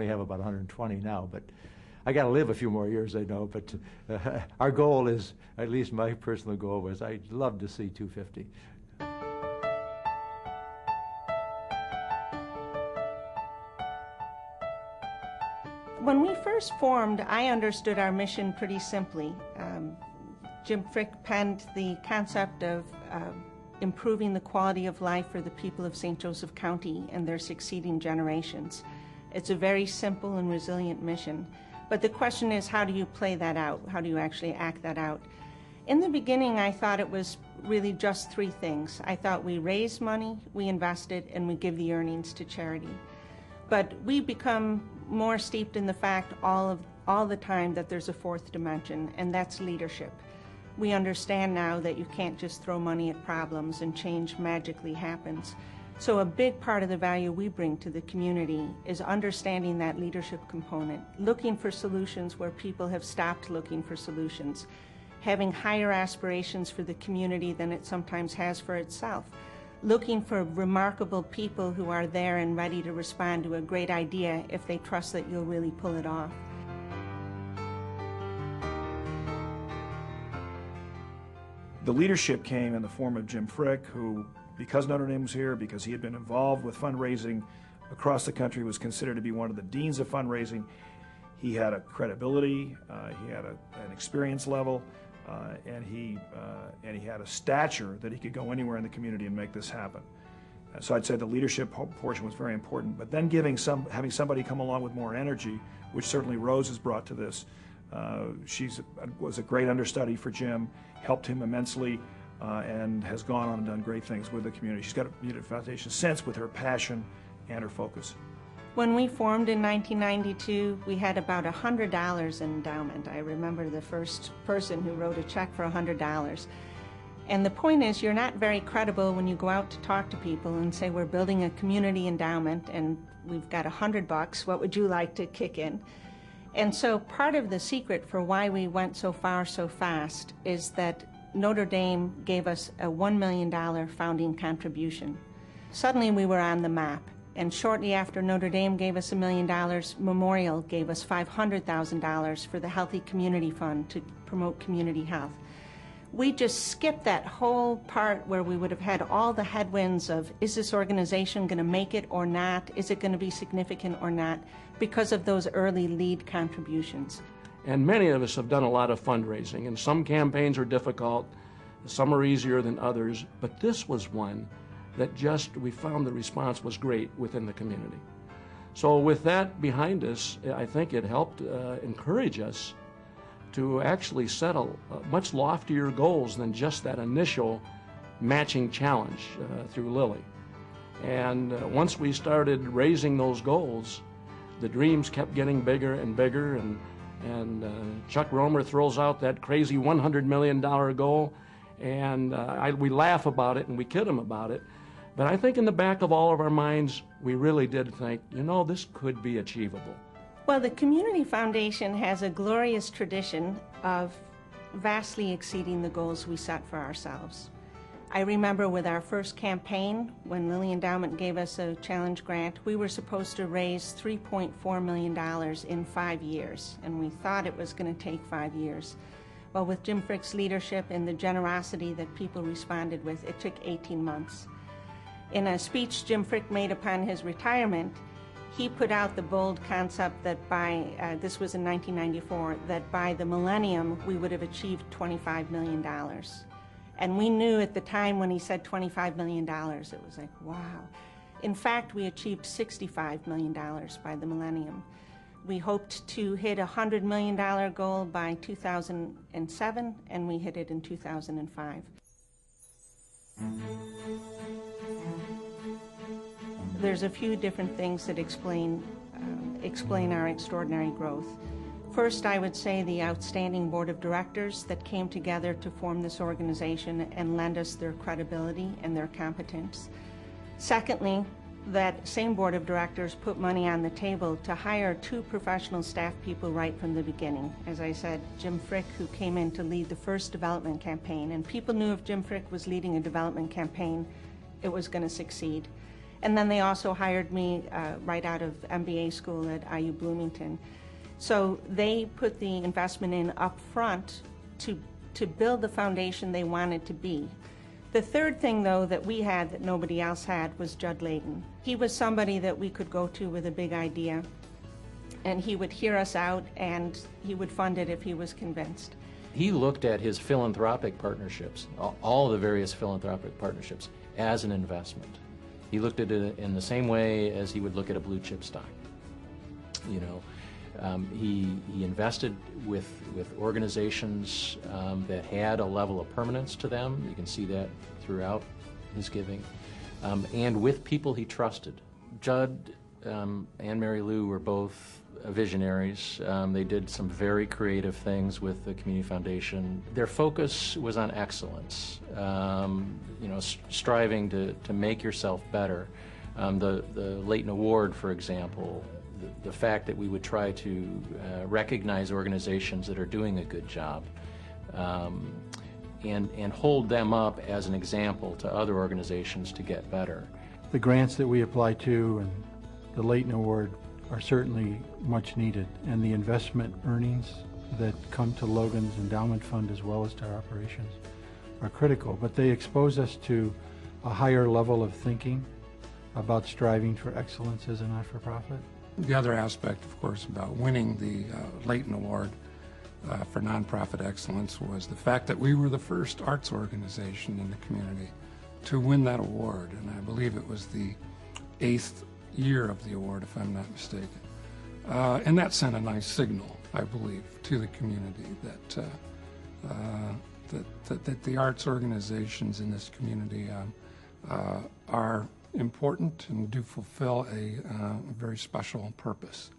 only have about 120 now, but I got to live a few more years, I know. But our goal is, at least my personal goal was, I'd love to see 250. When we first formed, I understood our mission pretty simply. Jim Frick penned the concept of improving the quality of life for the people of St. Joseph County and their succeeding generations. It's a very simple and resilient mission. But the question is, how do you play that out? How do you actually act that out? In the beginning, I thought it was really just three things. I thought we raise money, we invest it, and we give the earnings to charity. But we become more steeped in the fact all the time that there's a fourth dimension, and that's leadership. We understand now that you can't just throw money at problems and change magically happens. So a big part of the value we bring to the community is understanding that leadership component, looking for solutions where people have stopped looking for solutions, having higher aspirations for the community than it sometimes has for itself, looking for remarkable people who are there and ready to respond to a great idea if they trust that you'll really pull it off. The leadership came in the form of Jim Frick, who, because Notre Dame was here, because he had been involved with fundraising across the country, was considered to be one of the deans of fundraising. He had a credibility, he had an experience level, and he had a stature that he could go anywhere in the community and make this happen. So I'd say the leadership portion was very important, but then having somebody come along with more energy, which certainly Rose has brought to this. She was a great understudy for Jim, helped him immensely, and has gone on and done great things with the community. She's got a Unity Foundation since, with her passion and her focus. When we formed in 1992, we had about $100 in endowment. I remember the first person who wrote a check for $100. And the point is, you're not very credible when you go out to talk to people and say, we're building a community endowment and we've got $100, what would you like to kick in? And so part of the secret for why we went so far so fast is that Notre Dame gave us a $1 million founding contribution. Suddenly we were on the map. And shortly after Notre Dame gave us $1 million, Memorial gave us $500,000 for the Healthy Community Fund to promote community health. We just skipped that whole part where we would have had all the headwinds of, is this organization going to make it or not? Is it going to be significant or not? Because of those early lead contributions. And many of us have done a lot of fundraising, and some campaigns are difficult, some are easier than others, but this was one that we found the response was great within the community. So with that behind us, I think it helped encourage us to actually set much loftier goals than just that initial matching challenge through Lilly. And once we started raising those goals, the dreams kept getting bigger and bigger, and Chuck Romer throws out that crazy $100 million goal, and we laugh about it and we kid him about it. But I think in the back of all of our minds, we really did think, you know, this could be achievable. Well, the Community Foundation has a glorious tradition of vastly exceeding the goals we set for ourselves. I remember with our first campaign, when Lilly Endowment gave us a challenge grant, we were supposed to raise $3.4 million in 5 years, and we thought it was going to take 5 years. Well, with Jim Frick's leadership and the generosity that people responded with, it took 18 months. In a speech Jim Frick made upon his retirement, he put out the bold concept that this was in 1994, that by the millennium we would have achieved $25 million. And we knew at the time when he said $25 million, it was like, wow. In fact, we achieved $65 million by the millennium. We hoped to hit a $100 million goal by 2007, and we hit it in 2005. There's a few different things that explain our extraordinary growth. First, I would say the outstanding board of directors that came together to form this organization and lend us their credibility and their competence. Secondly, that same board of directors put money on the table to hire 2 professional staff people right from the beginning. As I said, Jim Frick, who came in to lead the first development campaign, and people knew if Jim Frick was leading a development campaign, it was going to succeed. And then they also hired me right out of MBA school at IU Bloomington. So they put the investment in up front to build the foundation they wanted to be. The third thing, though, that we had that nobody else had was Judd Layton. He was somebody that we could go to with a big idea, and he would hear us out, and he would fund it if he was convinced. He looked at his philanthropic partnerships, all the various philanthropic partnerships, as an investment. He looked at it in the same way as he would look at a blue chip stock. You know, he invested with organizations that had a level of permanence to them. You can see that throughout his giving, and with people he trusted. Judd and Mary Lou were both visionaries. They did some very creative things with the Community Foundation. Their focus was on excellence, you know, striving to make yourself better. The Layton Award, for example, the fact that we would try to recognize organizations that are doing a good job and hold them up as an example to other organizations to get better. The grants that we apply to and the Layton Award are certainly much needed, and the investment earnings that come to Logan's endowment fund as well as to our operations are critical, but they expose us to a higher level of thinking about striving for excellence as a not-for-profit. The other aspect, of course, about winning the Layton Award for nonprofit excellence was the fact that we were the first arts organization in the community to win that award, and I believe it was the 8th year of the award, if I'm not mistaken. And that sent a nice signal, I believe, to the community that the arts organizations in this community are important and do fulfill a very special purpose.